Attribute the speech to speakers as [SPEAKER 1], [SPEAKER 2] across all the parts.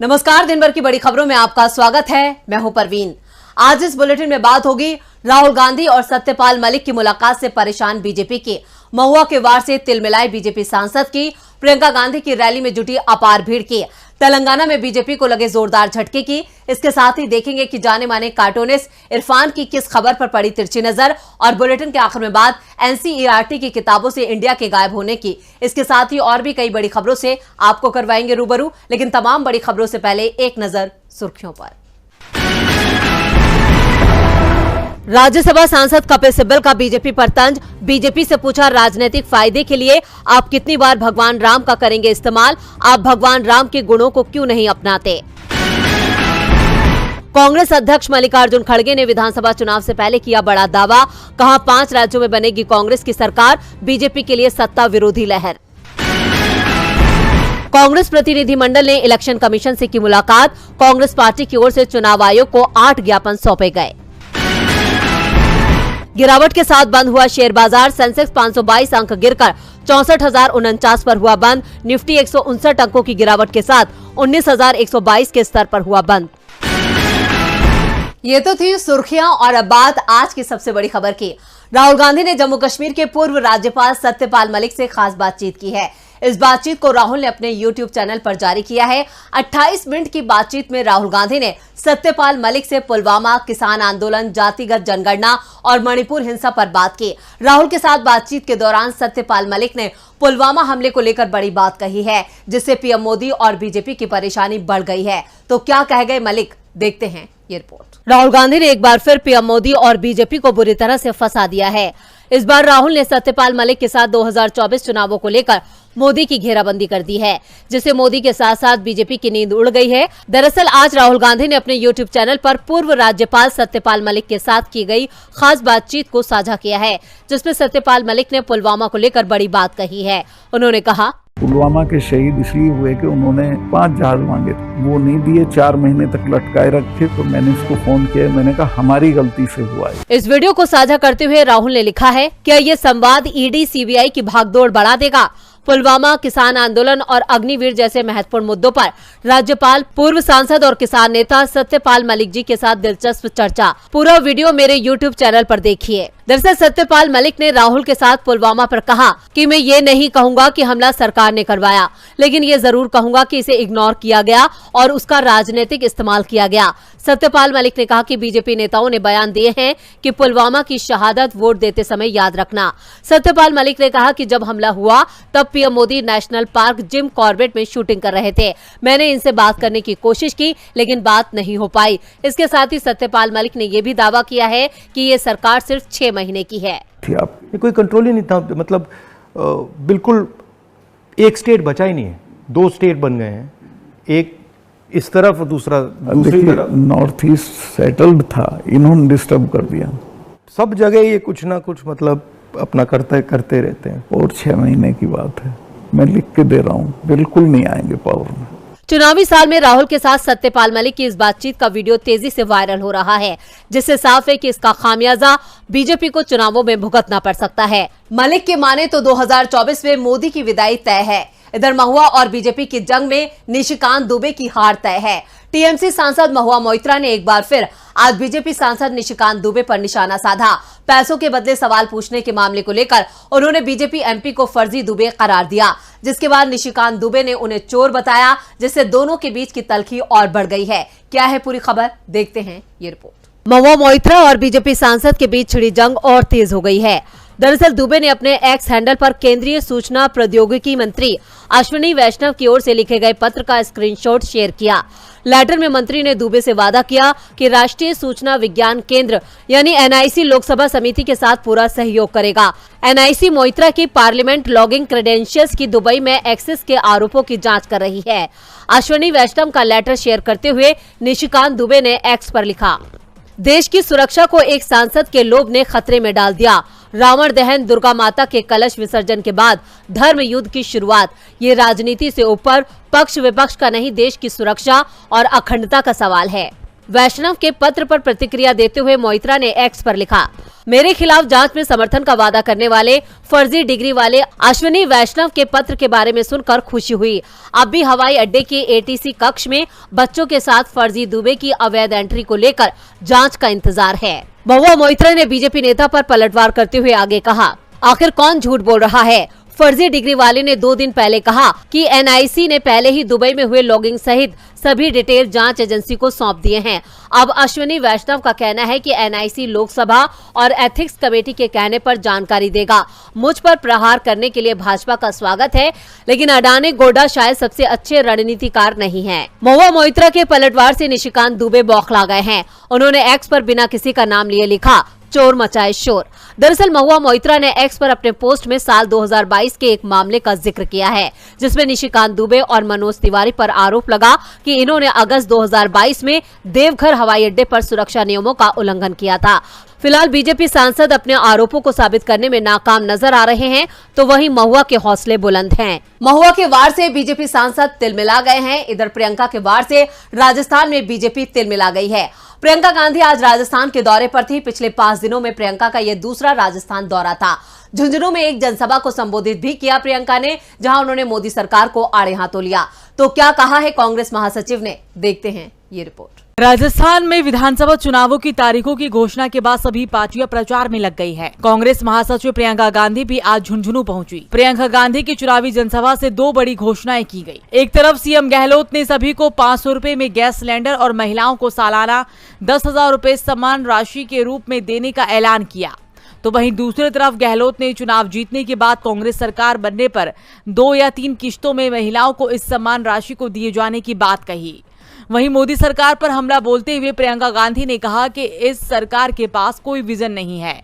[SPEAKER 1] नमस्कार, दिन भर की बड़ी खबरों में आपका स्वागत है। मैं हूं परवीन। आज इस बुलेटिन में बात होगी राहुल गांधी और सत्यपाल मलिक की मुलाकात से परेशान बीजेपी की, महुआ के वार से तिलमिलाए बीजेपी सांसद की, प्रियंका गांधी की रैली में जुटी अपार भीड़ की, तेलंगाना में बीजेपी को लगे जोरदार झटके की। इसके साथ ही देखेंगे कि जाने माने कार्टूनिस्ट इरफान की किस खबर पर पड़ी तिरछी नजर, और बुलेटिन के आखिर में बात एनसीईआरटी की किताबों से इंडिया के गायब होने की। इसके साथ ही और भी कई बड़ी खबरों से आपको करवाएंगे रूबरू, लेकिन तमाम बड़ी खबरों से पहले एक नजर सुर्खियों पर। राज्यसभा सांसद कपिल सिब्बल का बीजेपी पर तंज, बीजेपी से पूछा राजनीतिक फायदे के लिए आप कितनी बार भगवान राम का करेंगे इस्तेमाल, आप भगवान राम के गुणों को क्यों नहीं अपनाते। कांग्रेस अध्यक्ष मल्लिकार्जुन खड़गे ने विधानसभा चुनाव से पहले किया बड़ा दावा, कहा 5 राज्यों में बनेगी कांग्रेस की सरकार, बीजेपी के लिए सत्ता विरोधी लहर। कांग्रेस प्रतिनिधिमंडल ने इलेक्शन कमीशन से की मुलाकात, कांग्रेस पार्टी की ओर से चुनाव आयोग को 8 ज्ञापन सौंपे गए। गिरावट के साथ बंद हुआ शेयर बाजार, सेंसेक्स 522 अंक गिरकर 64,049 पर हुआ बंद, निफ्टी 159 अंकों की गिरावट के साथ 19,122 के स्तर पर हुआ बंद। ये तो थी सुर्खियां, और अब बात आज की सबसे बड़ी खबर की। राहुल गांधी ने जम्मू कश्मीर के पूर्व राज्यपाल सत्यपाल मलिक से खास बातचीत की है। इस बातचीत को राहुल ने अपने YouTube चैनल पर जारी किया है। 28 मिनट की बातचीत में राहुल गांधी ने सत्यपाल मलिक से पुलवामा, किसान आंदोलन, जातिगत जनगणना और मणिपुर हिंसा पर बात की। राहुल के साथ बातचीत के दौरान सत्यपाल मलिक ने पुलवामा हमले को लेकर बड़ी बात कही है, जिससे पीएम मोदी और बीजेपी की परेशानी बढ़ गई है। तो क्या कह गए मलिक, देखते हैं ये रिपोर्ट। राहुल गांधी ने एक बार फिर पीएम मोदी और बीजेपी को बुरी तरह से फंसा दिया है। इस बार राहुल ने सत्यपाल मलिक के साथ 2024 चुनावों को लेकर मोदी की घेराबंदी कर दी है, जिससे मोदी के साथ साथ बीजेपी की नींद उड़ गई है। दरअसल आज राहुल गांधी ने अपने YouTube चैनल पर पूर्व राज्यपाल सत्यपाल मलिक के साथ की गई खास बातचीत को साझा किया है, जिसमें सत्यपाल मलिक ने पुलवामा को लेकर बड़ी बात कही है। उन्होंने कहा,
[SPEAKER 2] पुलवामा के शहीद इसलिए हुए कि उन्होंने 5 जहाज मांगे थे, वो नहीं दिए, 4 महीने तक लटकाए रखे। तो मैंने इसको फोन किया, मैंने कहा हमारी गलती से हुआ है। इस
[SPEAKER 1] वीडियो को साझा करते हुए राहुल ने लिखा है, क्या ये संवाद ईडी सीबीआई की भागदौड़ बढ़ा देगा। पुलवामा, किसान आंदोलन और अग्निवीर जैसे महत्वपूर्ण मुद्दों पर राज्यपाल, पूर्व सांसद और किसान नेता सत्यपाल मलिक जी के साथ दिलचस्प चर्चा। पूरा वीडियो मेरे YouTube चैनल पर देखिए। दरअसल सत्यपाल मलिक ने राहुल के साथ पुलवामा पर कहा कि मैं ये नहीं कहूंगा कि हमला सरकार ने करवाया, लेकिन ये जरूर कहूंगा कि इसे इग्नोर किया गया और उसका राजनीतिक इस्तेमाल किया गया। सत्यपाल मलिक ने कहा कि बीजेपी नेताओं ने बयान दिए हैं कि पुलवामा की शहादत वोट देते समय याद रखना। सत्यपाल मलिक ने कहा कि जब हमला हुआ तब PM Modi national park Jim Corbett में शूटिंग कर रहे थे। मैंने इनसे बात करने की कोशिश की, लेकिन बात नहीं हो पाई। इसके साथ ही सत्यपाल मलिक ने यह भी दावा किया है कि ये सरकार सिर्फ 6 महीने की है।
[SPEAKER 3] कोई कंट्रोल ही नहीं था, मतलब बिल्कुल एक स्टेट बचा ही नहीं है, 2 स्टेट बन गए हैं, एक इस तरफ दूसरा दूसरी तरफ।
[SPEAKER 2] नॉर्थ ईस्ट सेटल्ड था, इन्होंने डिस्टर्ब कर दिया।
[SPEAKER 3] सब जगह ये कुछ ना कुछ मतलब अपना करते रहते हैं।
[SPEAKER 2] और 6 महीने की बात है, मैं लिख के दे रहा हूँ, बिल्कुल नहीं आएंगे पावर में।
[SPEAKER 1] चुनावी साल में राहुल के साथ सत्यपाल मलिक की इस बातचीत का वीडियो तेजी से वायरल हो रहा है, जिससे साफ है कि इसका खामियाजा बीजेपी को चुनावों में भुगतना पड़ सकता है। मलिक के माने तो 2024 में मोदी की विदाई तय है। इधर महुआ और बीजेपी की जंग में निशिकांत दुबे की हार तय है। टीएमसी सांसद महुआ मोइत्रा ने एक बार फिर आज बीजेपी सांसद निशिकांत दुबे पर निशाना साधा। पैसों के बदले सवाल पूछने के मामले को लेकर उन्होंने बीजेपी एमपी को फर्जी दुबे करार दिया, जिसके बाद निशिकांत दुबे ने उन्हें चोर बताया, जिससे दोनों के बीच की तल्खी और बढ़ गई है। क्या है पूरी खबर, देखते हैं ये रिपोर्ट। महुआ मोइत्रा और बीजेपी सांसद के बीच छिड़ी जंग और तेज हो गई है। दरअसल दुबे ने अपने एक्स हैंडल पर केंद्रीय सूचना प्रौद्योगिकी मंत्री अश्विनी वैष्णव की ओर से लिखे गए पत्र का स्क्रीनशॉट शेयर किया। लेटर में मंत्री ने दुबे से वादा किया कि राष्ट्रीय सूचना विज्ञान केंद्र यानी एनआईसी लोकसभा समिति के साथ पूरा सहयोग करेगा। एनआईसी मोइत्रा की पार्लियामेंट लॉगिंग क्रेडेंशियल्स की दुबई में एक्सेस के आरोपों की जांच कर रही है। अश्विनी वैष्णव का लेटर शेयर करते हुए निशिकांत दुबे ने एक्स पर लिखा, देश की सुरक्षा को एक सांसद के लोभ ने खतरे में डाल दिया। रावण दहन, दुर्गा माता के कलश विसर्जन के बाद धर्म युद्ध की शुरुआत। ये राजनीति से ऊपर पक्ष विपक्ष का नहीं, देश की सुरक्षा और अखंडता का सवाल है। वैष्णव के पत्र पर प्रतिक्रिया देते हुए मोइत्रा ने एक्स पर लिखा, मेरे खिलाफ जांच में समर्थन का वादा करने वाले फर्जी डिग्री वाले अश्विनी वैष्णव के पत्र के बारे में सुनकर खुशी हुई। अब भी हवाई अड्डे के एटीसी कक्ष में बच्चों के साथ फर्जी दुबे की अवैध एंट्री को लेकर जांच का इंतजार है। महुआ मोइत्रा ने बीजेपी नेता पर पलटवार करते हुए आगे कहा, आखिर कौन झूठ बोल रहा है। फर्जी डिग्री वाले ने 2 दिन पहले कहा कि एनआईसी ने पहले ही दुबई में हुए लॉगिंग सहित सभी डिटेल जांच एजेंसी को सौंप दिए हैं। अब अश्विनी वैष्णव का कहना है कि एनआईसी लोकसभा और एथिक्स कमेटी के कहने पर जानकारी देगा। मुझ पर प्रहार करने के लिए भाजपा का स्वागत है, लेकिन अडानी गोड्डा शायद सबसे अच्छे रणनीतिकार नहीं है। महुआ मोइत्रा के पलटवार से निशिकांत दुबे बौखला गए हैं। उन्होंने एक्स पर बिना किसी का नाम लिए लिखा, चोर मचाए शोर। दरअसल महुआ मोइत्रा ने एक्स पर अपने पोस्ट में साल 2022 के एक मामले का जिक्र किया है, जिसमें निशिकांत दुबे और मनोज तिवारी पर आरोप लगा कि इन्होंने अगस्त 2022 में देवघर हवाई अड्डे पर सुरक्षा नियमों का उल्लंघन किया था। फिलहाल बीजेपी सांसद अपने आरोपों को साबित करने में नाकाम नजर आ रहे हैं, तो वहीं महुआ के हौसले बुलंद हैं। महुआ के वार से बीजेपी सांसद तिलमिला गए हैं। इधर प्रियंका के वार से राजस्थान में बीजेपी तिलमिला गई है। प्रियंका गांधी आज राजस्थान के दौरे पर थी। पिछले 5 दिनों में प्रियंका का यह दूसरा राजस्थान दौरा था। झुंझुनू में एक जनसभा को संबोधित भी किया प्रियंका ने, जहां उन्होंने मोदी सरकार को आड़े हाथों लिया। तो क्या कहा है कांग्रेस महासचिव ने, देखते हैं ये रिपोर्ट।
[SPEAKER 4] राजस्थान में विधानसभा चुनावों की तारीखों की घोषणा के बाद सभी पार्टियां प्रचार में लग गई है। कांग्रेस महासचिव प्रियंका गांधी भी आज झुंझुनू पहुंची। प्रियंका गांधी की चुनावी जनसभा से 2 बड़ी घोषणाएं की गई। एक तरफ सीएम गहलोत ने सभी को 500 रुपए में गैस सिलेंडर और महिलाओं को सालाना 10,000 रुपए सम्मान राशि के रूप में देने का ऐलान किया, तो वहीं दूसरी तरफ गहलोत ने चुनाव जीतने के बाद कांग्रेस सरकार बनने पर 2 या 3 किश्तों में महिलाओं को इस सम्मान राशि को दिए जाने की बात कही। वहीं मोदी सरकार पर हमला बोलते हुए प्रियंका गांधी ने कहा कि इस सरकार के पास कोई विजन नहीं है,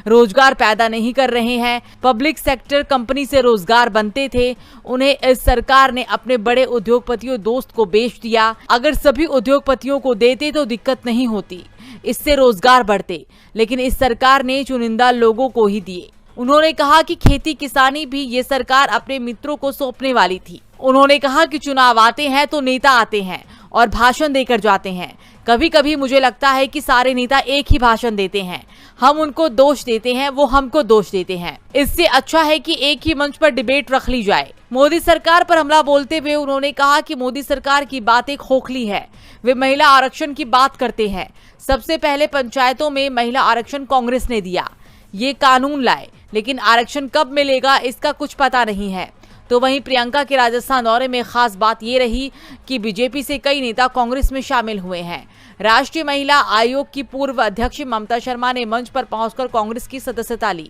[SPEAKER 4] रोजगार पैदा नहीं कर रहे हैं। पब्लिक सेक्टर कंपनी से रोजगार बनते थे, उन्हें इस सरकार ने अपने बड़े उद्योगपतियों दोस्त को बेच दिया। अगर सभी उद्योगपतियों को देते तो दिक्कत नहीं होती, इससे रोजगार बढ़ते, लेकिन इस सरकार ने चुनिंदा लोगों को ही दिए। उन्होंने कहा कि खेती किसानी भी ये सरकार अपने मित्रों को सौंपने वाली थी। उन्होंने कहा कि चुनाव आते हैं तो नेता आते हैं और भाषण देकर जाते हैं। कभी कभी मुझे लगता है कि सारे नेता एक ही भाषण देते हैं, हम उनको दोष देते हैं, वो हमको दोष देते हैं। इससे अच्छा है कि एक ही मंच पर डिबेट रख ली जाए। मोदी सरकार पर हमला बोलते हुए उन्होंने कहा कि मोदी सरकार की बातें खोखली है, वे महिला आरक्षण की बात करते हैं। सबसे पहले पंचायतों में महिला आरक्षण कांग्रेस ने दिया, ये कानून लाए, लेकिन आरक्षण कब मिलेगा इसका कुछ पता नहीं है। तो वहीं प्रियंका के राजस्थान दौरे में खास बात ये रही कि बीजेपी से कई नेता कांग्रेस में शामिल हुए हैं। राष्ट्रीय महिला आयोग की पूर्व अध्यक्ष ममता शर्मा ने मंच पर पहुंचकर कांग्रेस की सदस्यता ली।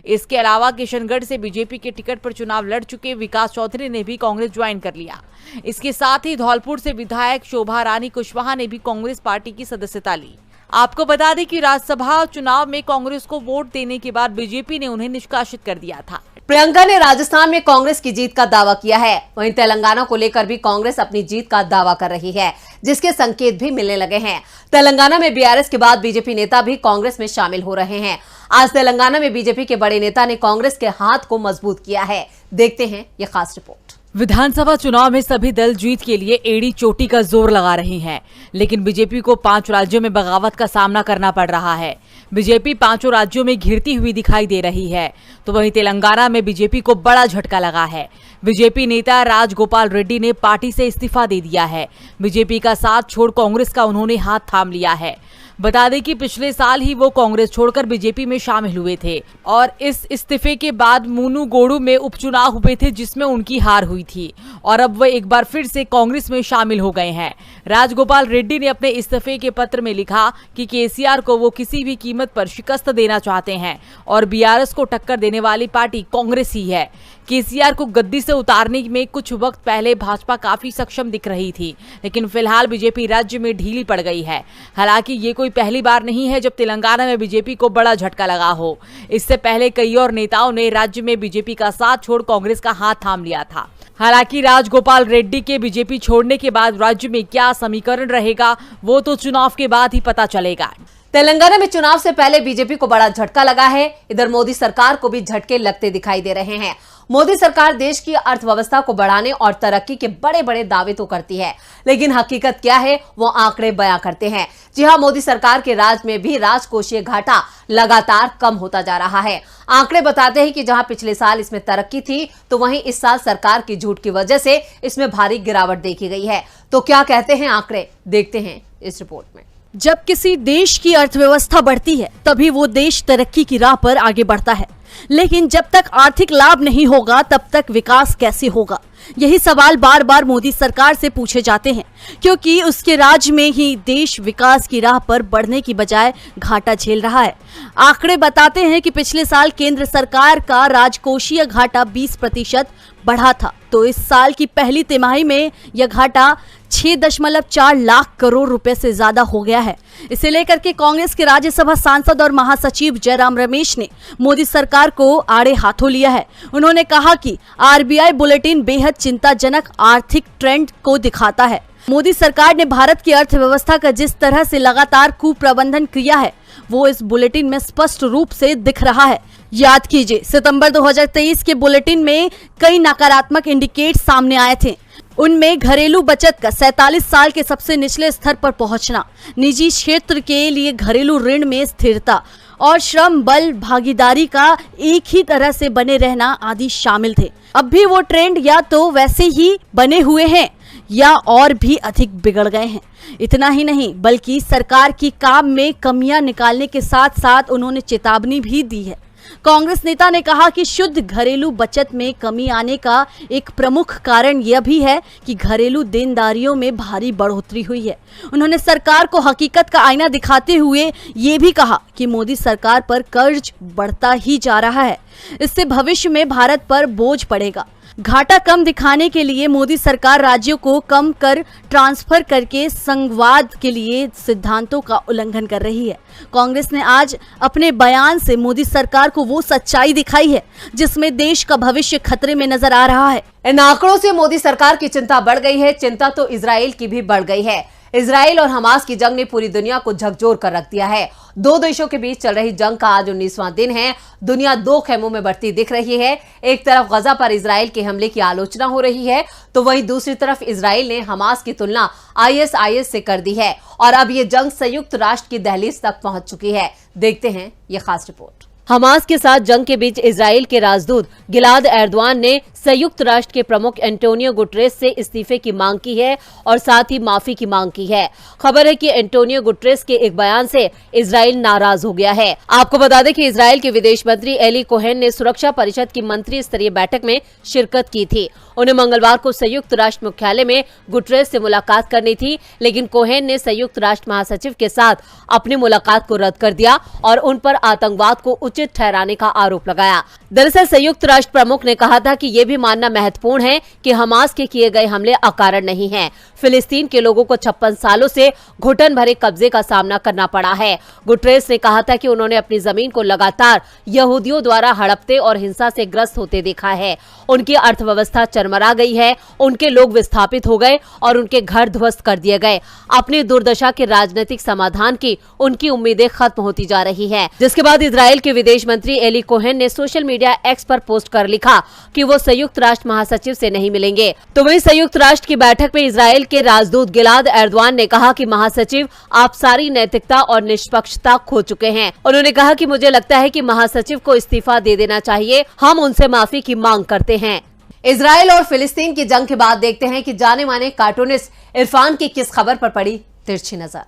[SPEAKER 4] इसके अलावा किशनगढ़ से बीजेपी के टिकट पर चुनाव लड़ चुके विकास चौधरी ने भी कांग्रेस ज्वाइन कर लिया। इसके साथ ही धौलपुर से विधायक शोभा रानी कुशवाहा ने भी कांग्रेस पार्टी की सदस्यता ली। आपको बता दें कि राज्यसभा चुनाव में कांग्रेस को वोट देने के बाद बीजेपी ने उन्हें निष्कासित कर दिया था।
[SPEAKER 1] प्रियंका ने राजस्थान में कांग्रेस की जीत का दावा किया है। वहीं तेलंगाना को लेकर भी कांग्रेस अपनी जीत का दावा कर रही है, जिसके संकेत भी मिलने लगे हैं। तेलंगाना में बीआरएस के बाद बीजेपी नेता भी कांग्रेस में शामिल हो रहे हैं। आज तेलंगाना में बीजेपी के बड़े नेता ने कांग्रेस के हाथ को मजबूत किया है। देखते हैं ये खास रिपोर्ट।
[SPEAKER 4] विधानसभा चुनाव में सभी दल जीत के लिए एड़ी चोटी का जोर लगा रहे हैं, लेकिन बीजेपी को 5 राज्यों में बगावत का सामना करना पड़ रहा है। बीजेपी 5 राज्यों में घिरती हुई दिखाई दे रही है, तो वहीं तेलंगाना में बीजेपी को बड़ा झटका लगा है। बीजेपी नेता राजगोपाल रेड्डी ने पार्टी से इस्तीफा दे दिया है। बीजेपी का साथ छोड़ कांग्रेस का उन्होंने हाथ थाम लिया है। बता दें कि पिछले साल ही वो कांग्रेस छोड़कर बीजेपी में शामिल हुए थे और इस इस्तीफे के बाद मुनुगोडु में उपचुनाव हुए थे, जिसमें उनकी हार हुई थी और अब वो एक बार फिर से कांग्रेस में शामिल हो गए हैं। राजगोपाल रेड्डी ने अपने इस्तीफे के पत्र में लिखा कि केसीआर को वो किसी भी कीमत पर शिकस्त देना चाहते हैं और बीआरएस को टक्कर देने वाली पार्टी कांग्रेस ही है। केसीआर को गद्दी से उतारने में कुछ वक्त पहले भाजपा काफी सक्षम दिख रही थी, लेकिन फिलहाल बीजेपी राज्य में ढीली पड़ गई है। हालांकि ये कोई पहली बार नहीं है जब तेलंगाना में बीजेपी को बड़ा झटका लगा हो। इससे पहले कई और नेताओं ने राज्य में बीजेपी का साथ छोड़ कांग्रेस का हाथ थाम लिया था। हालांकि राजगोपाल रेड्डी के बीजेपी छोड़ने के बाद राज्य में क्या समीकरण रहेगा वो तो चुनाव के बाद ही पता चलेगा।
[SPEAKER 1] तेलंगाना में चुनाव से पहले बीजेपी को बड़ा झटका लगा है। इधर मोदी सरकार को भी झटके लगते दिखाई दे रहे हैं। मोदी सरकार देश की अर्थव्यवस्था को बढ़ाने और तरक्की के बड़े बड़े दावे तो करती है, लेकिन हकीकत क्या है वो आंकड़े बयां करते हैं। जी हां, मोदी सरकार के राज में भी राजकोषीय घाटा लगातार कम होता जा रहा है। आंकड़े बताते हैं कि जहां पिछले साल इसमें तरक्की थी, तो वहीं इस साल सरकार की झूठ की वजह से इसमें भारी गिरावट देखी गई है। तो क्या कहते हैं आंकड़े, देखते हैं इस रिपोर्ट में।
[SPEAKER 5] जब किसी देश की अर्थव्यवस्था बढ़ती है तभी वो देश तरक्की की राह पर आगे बढ़ता है, लेकिन जब तक आर्थिक लाभ नहीं होगा तब तक विकास कैसे होगा? यही सवाल बार बार मोदी सरकार से पूछे जाते हैं, क्योंकि उसके राज में ही देश विकास की राह पर बढ़ने की बजाय घाटा झेल रहा है। आंकड़े बताते हैं कि पिछले साल केंद्र सरकार का राजकोषीय घाटा 20% बढ़ा था, तो इस साल की पहली तिमाही में यह घाटा 6.4 लाख करोड़ रुपए से ज्यादा हो गया है। इसे लेकर के कांग्रेस के राज्यसभा सांसद और महासचिव जयराम रमेश ने मोदी सरकार को आड़े हाथों लिया है। उन्होंने कहा कि आरबीआई बुलेटिन बेहद चिंताजनक आर्थिक ट्रेंड को दिखाता है। मोदी सरकार ने भारत की अर्थव्यवस्था का जिस तरह से लगातार कुप्रबंधन किया है, वो इस बुलेटिन में स्पष्ट रूप से दिख रहा है। याद कीजिए, सितंबर 2023 के बुलेटिन में कई नकारात्मक इंडिकेट सामने आए थे। उनमें घरेलू बचत का 47 साल के सबसे निचले स्तर पर पहुंचना, निजी क्षेत्र के लिए घरेलू ऋण में स्थिरता और श्रम बल भागीदारी का एक ही तरह से बने रहना आदि शामिल थे। अब भी वो ट्रेंड या तो वैसे ही बने हुए हैं या और भी अधिक बिगड़ गए हैं। इतना ही नहीं, बल्कि सरकार की काम में कमियां निकालने के साथ साथ उन्होंने चेतावनी भी दी है। कांग्रेस नेता ने कहा कि शुद्ध घरेलू बचत में कमी आने का एक प्रमुख कारण यह भी है कि घरेलू देनदारियों में भारी बढ़ोतरी हुई है। उन्होंने सरकार को हकीकत का आईना दिखाते हुए ये भी कहा कि मोदी सरकार पर कर्ज बढ़ता ही जा रहा है, इससे भविष्य में भारत पर बोझ पड़ेगा। घाटा कम दिखाने के लिए मोदी सरकार राज्यों को कम कर ट्रांसफर करके संघवाद के लिए सिद्धांतों का उल्लंघन कर रही है। कांग्रेस ने आज अपने बयान से मोदी सरकार को वो सच्चाई दिखाई है जिसमें देश का भविष्य खतरे में नजर आ रहा है।
[SPEAKER 1] इन आंकड़ों से मोदी सरकार की चिंता बढ़ गई है। चिंता तो इजराइल की भी बढ़ गई है। इजराइल और हमास की जंग ने पूरी दुनिया को झकझोर कर रख दिया है। दो देशों के बीच चल रही जंग का आज 19वां दिन है। दुनिया दो खेमों में बढ़ती दिख रही है। एक तरफ गजा पर इजराइल के हमले की आलोचना हो रही है, तो वहीं दूसरी तरफ इजराइल ने हमास की तुलना ISIS से कर दी है और अब ये जंग संयुक्त राष्ट्र की दहलीज तक पहुंच चुकी है। देखते हैं ये खास रिपोर्ट। हमास के साथ जंग के बीच इजराइल के राजदूत गिलाद एर्दोआन ने संयुक्त राष्ट्र के प्रमुख एंटोनियो गुटरेस से इस्तीफे की मांग की है और साथ ही माफी की मांग की है। खबर है कि एंटोनियो गुटरेस के एक बयान से इजराइल नाराज हो गया है। आपको बता दें कि इजराइल के विदेश मंत्री एली कोहेन ने सुरक्षा परिषद की मंत्री स्तरीय बैठक में शिरकत की थी। उन्हें मंगलवार को संयुक्त राष्ट्र मुख्यालय में गुटरेस से मुलाकात करनी थी, लेकिन कोहेन ने संयुक्त राष्ट्र महासचिव के साथ अपनी मुलाकात को रद्द कर दिया और उन पर आतंकवाद को उचित ठहराने का आरोप लगाया। दरअसल संयुक्त राष्ट्र प्रमुख ने कहा था कि ये भी मानना महत्वपूर्ण है कि हमास के किए गए हमले अकारण नहीं हैं। फिलिस्तीन के लोगों को 56 सालों से घुटन भरे कब्जे का सामना करना पड़ा है। गुटरेस ने कहा था कि उन्होंने अपनी जमीन को लगातार यहूदियों द्वारा हड़पते और हिंसा से ग्रस्त होते देखा है। उनकी अर्थव्यवस्था चरमरा गई है, उनके लोग विस्थापित हो गए और उनके घर ध्वस्त कर दिए गए। अपनी दुर्दशा के राजनीतिक समाधान की उनकी उम्मीदें खत्म होती जा रही है। जिसके बाद इजराइल के विदेश मंत्री एली कोहेन ने सोशल मीडिया एक्स पर पोस्ट कर लिखा कि वो संयुक्त राष्ट्र महासचिव से नहीं मिलेंगे। तो वहीं संयुक्त राष्ट्र की बैठक में इजराइल के राजदूत गिलाद एर्दोआन ने कहा कि महासचिव, आप सारी नैतिकता और निष्पक्षता खो चुके हैं। उन्होंने कहा कि मुझे लगता है कि महासचिव को इस्तीफा दे देना चाहिए। हम उनसे माफी की मांग करते हैं। इजराइल और फिलिस्तीन की जंग के बाद देखते हैं कि जाने माने कार्टूनिस्ट इरफान की किस खबर पर पड़ी तिरछी नजर।